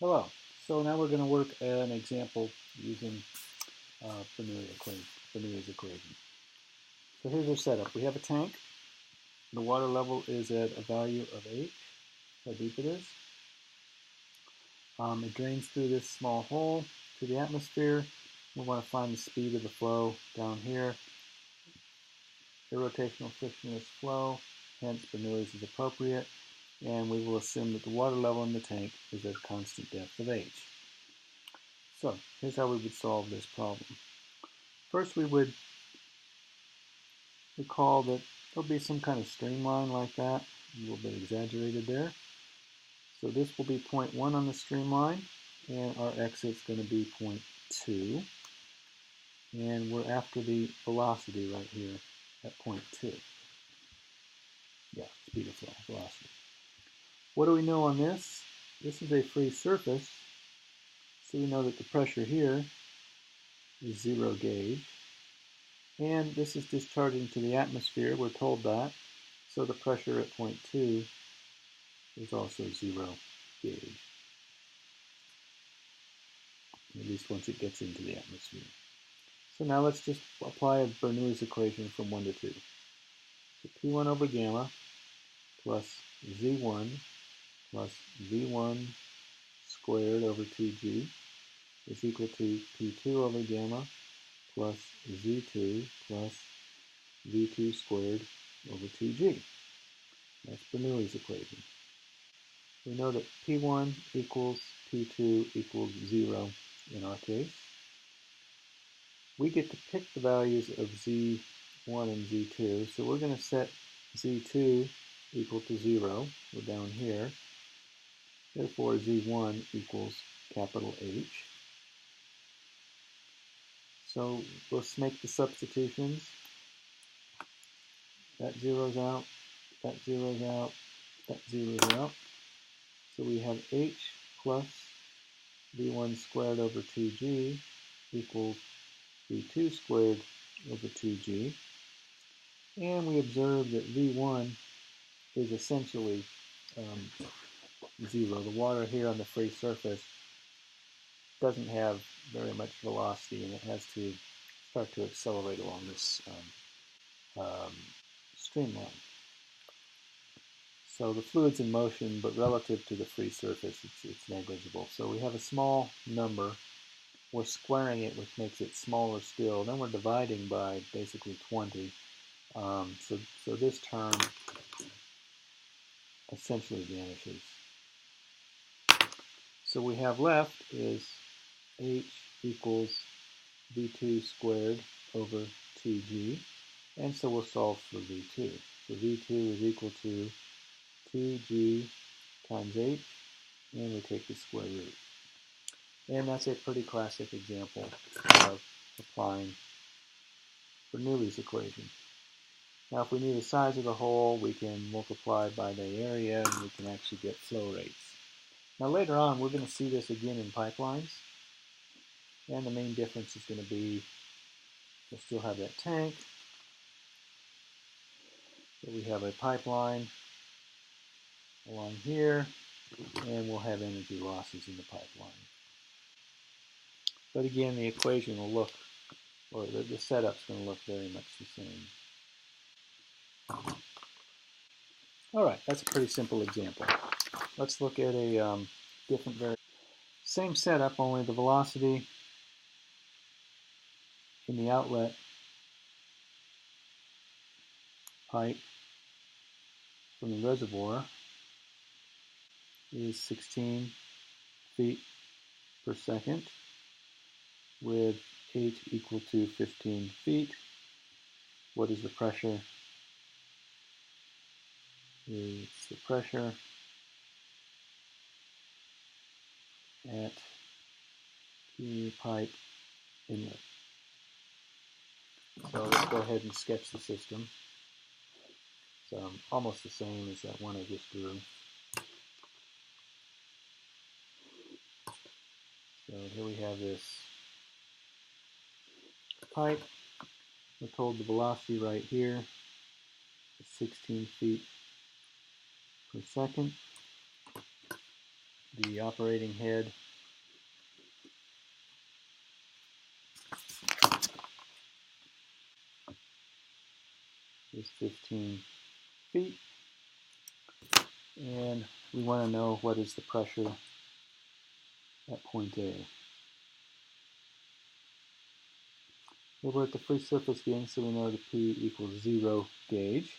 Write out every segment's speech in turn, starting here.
Hello. So now we're going to work an example using Bernoulli's equation. So here's our setup. We have a tank. The water level is at a value of H, how deep it is. It drains through this small hole to the atmosphere. We want to find the speed of the flow down here. Irrotational frictionless flow, hence Bernoulli's is appropriate. And we will assume that the water level in the tank is at a constant depth of H. So here's how we would solve this problem. First, we would recall that there'll be some kind of streamline like that, a little bit exaggerated there. So this will be point 1 on the streamline, and our exit's going to be point 2. And we're after the velocity right here at point 2. Yeah, speed of flow, velocity. What do we know on this? This is a free surface, so we know that the pressure here is 0 gauge. And this is discharging to the atmosphere, we're told that. So the pressure at point 2 is also 0 gauge, at least once it gets into the atmosphere. So now let's just apply Bernoulli's equation from 1 to 2. So P1 over gamma plus Z1 plus V1 squared over 2G is equal to P2 over gamma plus Z2 plus V2 squared over 2G. That's Bernoulli's equation. We know that P1 equals P2 equals 0 in our case. We get to pick the values of Z1 and Z2, so we're going to set Z2 equal to 0. We're down here. Therefore, Z1 equals capital H. So let's make the substitutions. That zeroes out, that zeroes out, that zeroes out. So we have H plus V1 squared over 2G equals V2 squared over 2G. And we observe that V1 is essentially 0. The water here on the free surface doesn't have very much velocity, and it has to start to accelerate along this streamline. So the fluid's in motion, but relative to the free surface, it's negligible. So we have a small number. We're squaring it, which makes it smaller still. Then we're dividing by basically 20. So this term essentially vanishes. So we have left is H equals V2 squared over 2G, and so we'll solve for V2. So V2 is equal to 2G times H, and we take the square root. And that's a pretty classic example of applying Bernoulli's equation. Now if we need the size of the hole, we can multiply by the area, and we can actually get flow rates. Now later on, we're going to see this again in pipelines, and the main difference is going to be we'll still have that tank, so we have a pipeline along here, and we'll have energy losses in the pipeline. But again, the equation will look, or the setup's going to look very much the same. All right, that's a pretty simple example. Let's look at a different variable. Same setup, only the velocity in the outlet pipe from the reservoir is 16 feet per second with H equal to 15 feet. What is the pressure? It's the pressure at the pipe inlet. So let's go ahead and sketch the system. It's almost the same as that one I just drew. So here we have this pipe. We're told the velocity right here is 16 feet per second. the operating head is 15 feet, and we want to know what is the pressure at point A. Here we're at the free surface gauge, so we know the P equals 0 gauge.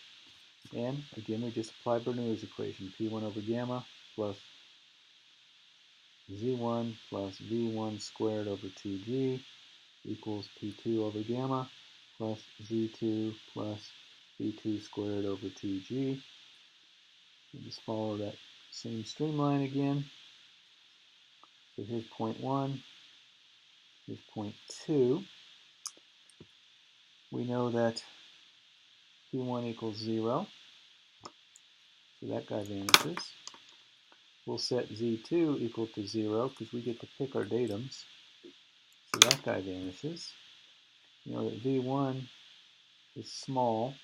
And again, we just apply Bernoulli's equation, P1 over gamma plus Z1 plus V1 squared over 2G equals P2 over gamma plus Z2 plus V2 squared over 2G. We just follow that same streamline again. So here's point 1, here's point 2. We know that P1 equals 0, so that guy vanishes. We'll set Z2 equal to 0 because we get to pick our datums, so that guy vanishes. You know that V1 is small,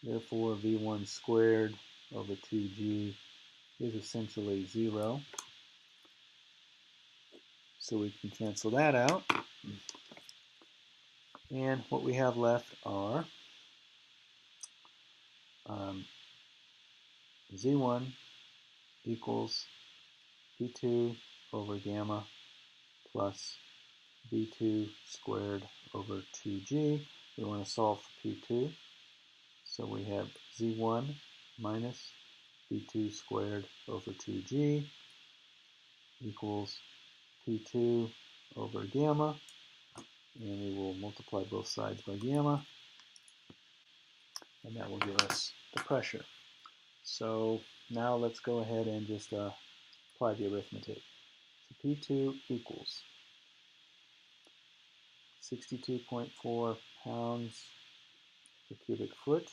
therefore V1 squared over 2G is essentially 0. So we can cancel that out. And what we have left are Z1 equals P2 over gamma plus V2 squared over 2G. We want to solve for P2. So we have Z1 minus V2 squared over 2G equals P2 over gamma, and we will multiply both sides by gamma, and that will give us the pressure. So now let's go ahead and just apply the arithmetic. So P2 equals 62.4 pounds per cubic foot,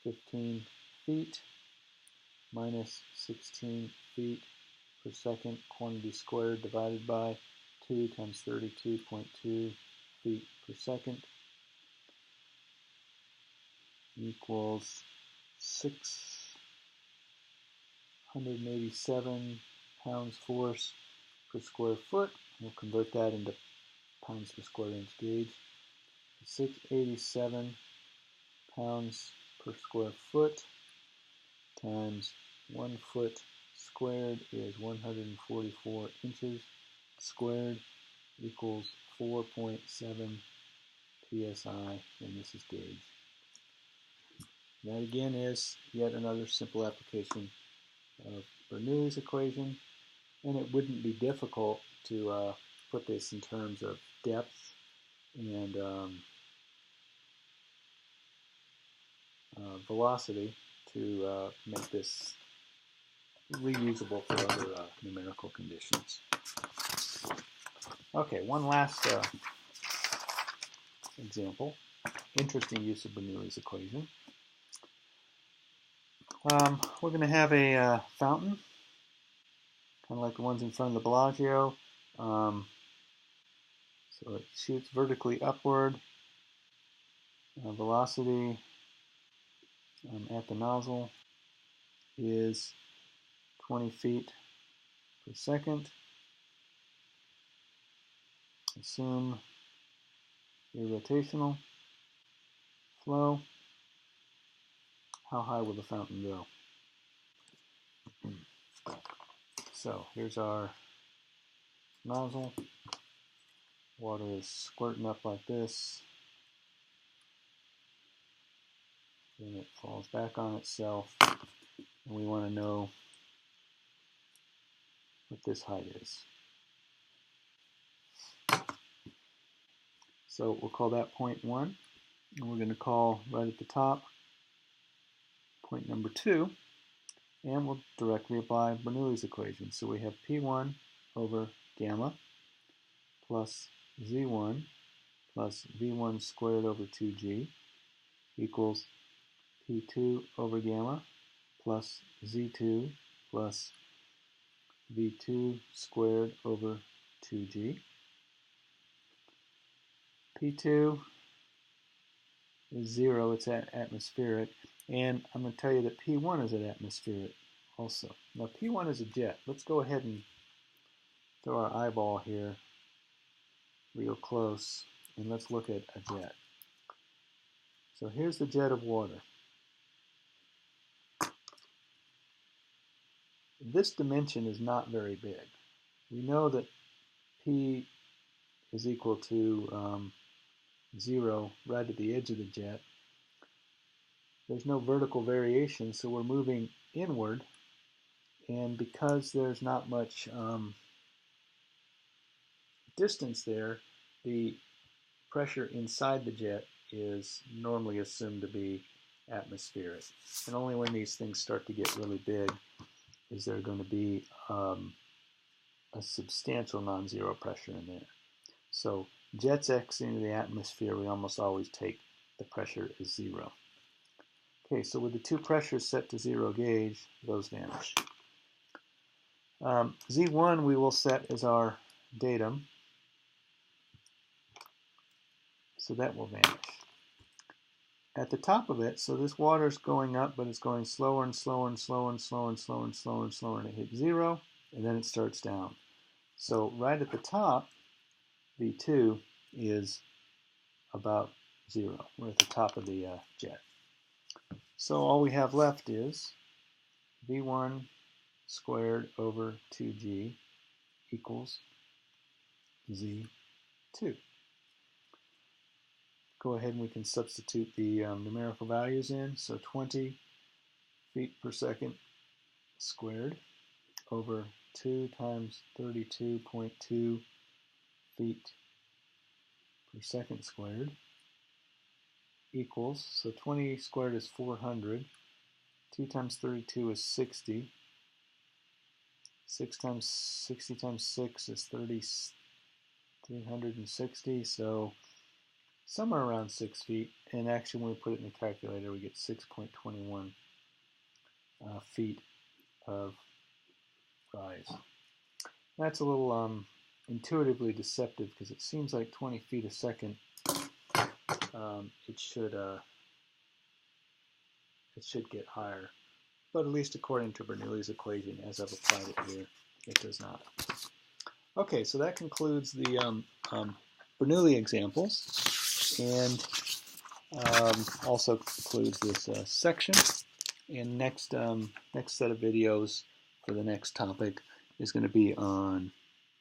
15 feet minus 16 feet per second quantity squared divided by 2 times 32.2 feet per second equals 687 pounds force per square foot. We'll convert that into pounds per square inch gauge. 687 pounds per square foot times 1 foot squared is 144 inches squared equals 4.7 psi, and this is gauge. That again is yet another simple application of Bernoulli's equation, and it wouldn't be difficult to put this in terms of depth and velocity to make this reusable for other numerical conditions. Okay, one last example. Interesting use of Bernoulli's equation. We're going to have a fountain, kind of like the ones in front of the Bellagio. So it shoots vertically upward. Velocity at the nozzle is 20 feet per second. Assume irrotational flow. How high will the fountain go? So here's our nozzle. Water is squirting up like this. Then it falls back on itself. And we want to know what this height is. So we'll call that point 1. And we're going to call right at the top point number 2. And we'll directly apply Bernoulli's equation. So we have P1 over gamma plus Z1 plus V1 squared over 2G equals P2 over gamma plus Z2 plus V2 squared over 2G. P2 is 0, it's atmospheric. And I'm going to tell you that P1 is at atmospheric also. Now P1 is a jet. Let's go ahead and throw our eyeball here real close, and let's look at a jet. So here's the jet of water. This dimension is not very big. We know that P is equal to 0 right at the edge of the jet. There's no vertical variation, so we're moving inward, and because there's not much distance there, the pressure inside the jet is normally assumed to be atmospheric. And only when these things start to get really big is there going to be a substantial non-zero pressure in there. So jets exiting the atmosphere, we almost always take the pressure as 0. Okay, so with the two pressures set to 0 gauge, those vanish. Z1 we will set as our datum, so that will vanish. At the top of it, so this water is going up, but it's going slower and slower and slower and slower and slower and slower and slower, and it hits 0, and then it starts down. So right at the top, V2 is about 0. We're at the top of the jet. So all we have left is V1 squared over 2G equals Z2. Go ahead and we can substitute the numerical values in. So 20 feet per second squared over 2 times 32.2 feet per second squared equals, so 20 squared is 400, 2 times 32 is 60, 6 times 60 times 6 is 360, so somewhere around 6 feet, and actually when we put it in the calculator we get 6.21 feet of rise. That's a little intuitively deceptive because it seems like 20 feet a second it should get higher, but at least according to Bernoulli's equation, as I've applied it here, it does not. Okay, so that concludes the Bernoulli examples, and also concludes this section. And next set of videos for the next topic is going to be on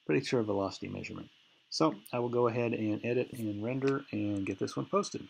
pretty sure velocity measurement. So I will go ahead and edit and render and get this one posted.